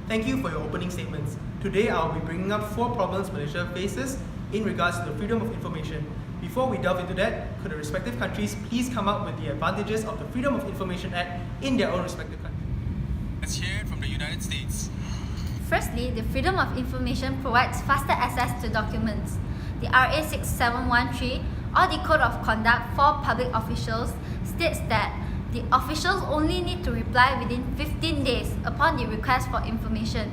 Thank you for your opening statements. Today I will be bringing up 4 problems Malaysia faces in regards to the freedom of information. Before we delve into that, could the respective countries please come up with the advantages of the Freedom of Information Act in their own respective countries? Let's hear it from the United States. Firstly, the Freedom of Information provides faster access to documents. The RA 6713 or the Code of Conduct for Public Officials states that the officials only need to reply within 15 days upon the request for information.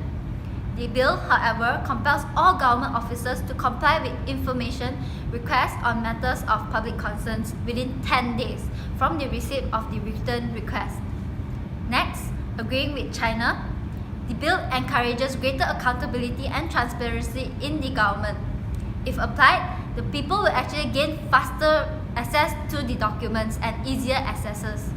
The bill, however, compels all government officers to comply with information requests on matters of public concerns within 10 days from the receipt of the written request. Next, agreeing with China, the bill encourages greater accountability and transparency in the government. If applied, the people will actually gain faster access to the documents and easier accesses.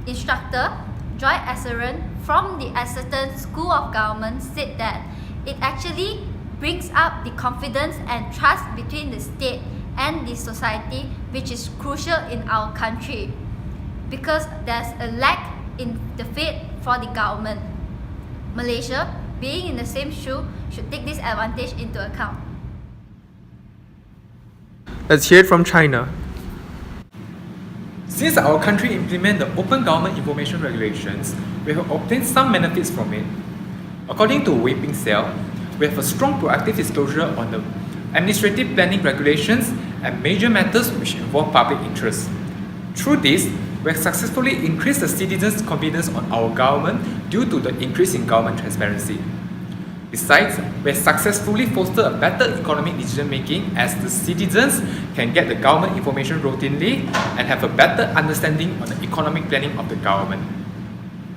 Instructor Joy Assaran from the Asserton School of Government said that it actually brings up the confidence and trust between the state and the society, which is crucial in our country because there's a lack in the faith for the government. Malaysia, being in the same shoe, should take this advantage into account. Let's hear it from China. Since our country implemented the Open Government Information Regulations, we have obtained some benefits from it. According to Wei Ping Cell, we have a strong proactive disclosure on the administrative planning regulations and major matters which involve public interest. Through this, we have successfully increased the citizens' confidence on our government due to the increase in government transparency. Besides, we have successfully fostered a better economic decision-making as the citizens can get the government information routinely and have a better understanding on the economic planning of the government.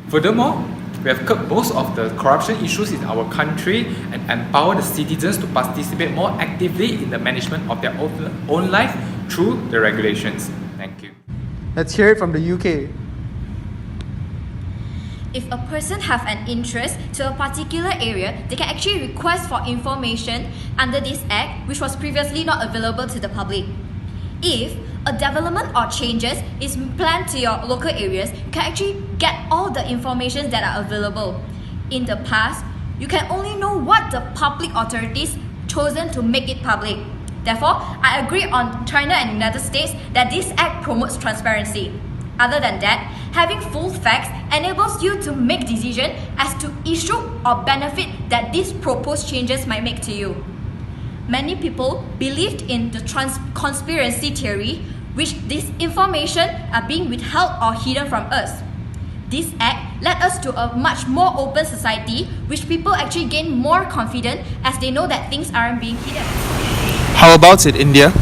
Furthermore, we have curbed most of the corruption issues in our country and empowered the citizens to participate more actively in the management of their own life through the regulations. Thank you. Let's hear it from the UK. If a person have an interest to a particular area, they can actually request for information under this act, which was previously not available to the public. If a development or changes is planned to your local areas, you can actually get all the information that are available. In the past, you can only know what the public authorities chosen to make it public. Therefore, I agree on China and United States that this act promotes transparency. Other than that, having full facts enables you to make decisions as to issue or benefit that these proposed changes might make to you. Many people believed in the conspiracy theory, which this information are being withheld or hidden from us. This act led us to a much more open society, which people actually gain more confidence as they know that things aren't being hidden. How about in India?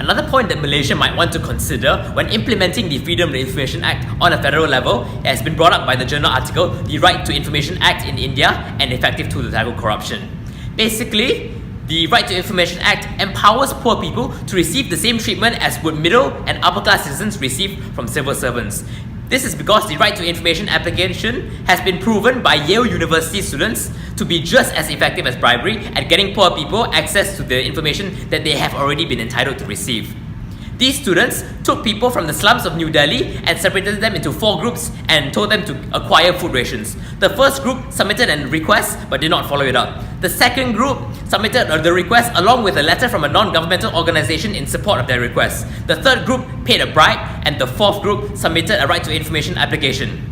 Another point that Malaysia might want to consider when implementing the Freedom of Information Act on a federal level has been brought up by the journal article The Right to Information Act in India, an effective tool to tackle corruption. Basically, the Right to Information Act empowers poor people to receive the same treatment as would middle and upper class citizens receive from civil servants. This is because the Right to Information application has been proven by Yale University students to be just as effective as bribery at getting poor people access to the information that they have already been entitled to receive. These students took people from the slums of New Delhi and separated them into 4 groups and told them to acquire food rations. The first group submitted a request but did not follow it up. The second group submitted the request along with a letter from a non-governmental organization in support of their request. The third group paid a bribe, and the fourth group submitted a right to information application.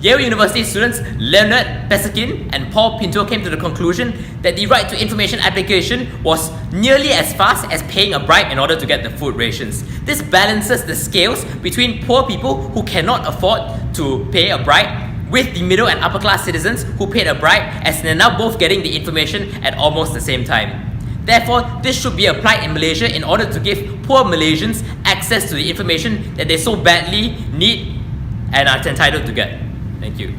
Yale University students Leonard Pesekin and Paul Pinto came to the conclusion that the right to information application was nearly as fast as paying a bribe in order to get the food rations. This balances the scales between poor people who cannot afford to pay a bribe with the middle and upper class citizens who paid a bribe, as they're now both getting the information at almost the same time. Therefore, this should be applied in Malaysia in order to give poor Malaysians access to the information that they so badly need and are entitled to get. Thank you.